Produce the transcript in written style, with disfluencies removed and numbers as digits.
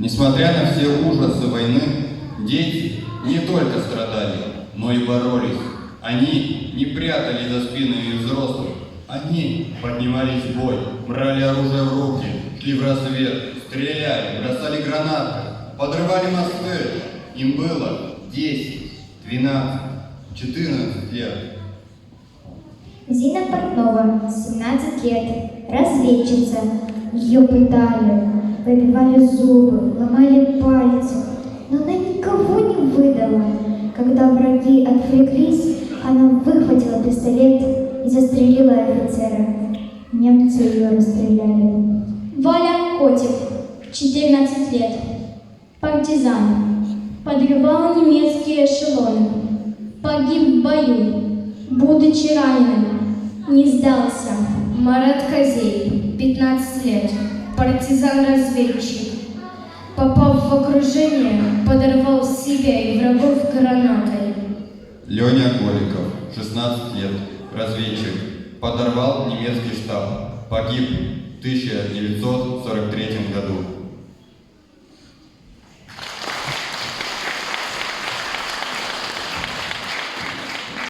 Несмотря на все ужасы войны, дети не только страдали, но и боролись. Они не прятали за спинами взрослых. Они поднимались в бой, брали оружие в руки, шли в рассвет, стреляли, бросали гранаты, подрывали мосты. Им было 10, 12, 14 лет. Зина Портнова, 17 лет, разведчица. Ее пытали, выбивали зубы, ломали пальцы, но она никого не выдала. Когда враги отвлеклись, она выхватила пистолет и застрелила офицера. Немцы ее расстреляли. Валя Котик, 14 лет, партизан. Подрывал немецкие эшелоны. Погиб в бою, будучи раненым. Не сдался. Марат Козей, 15 лет, партизан-разведчик. Попав в окружение, подорвал себя и врагов гранатой. Леня Голиков, 16 лет, разведчик. Подорвал немецкий штаб. Погиб в 1943 году.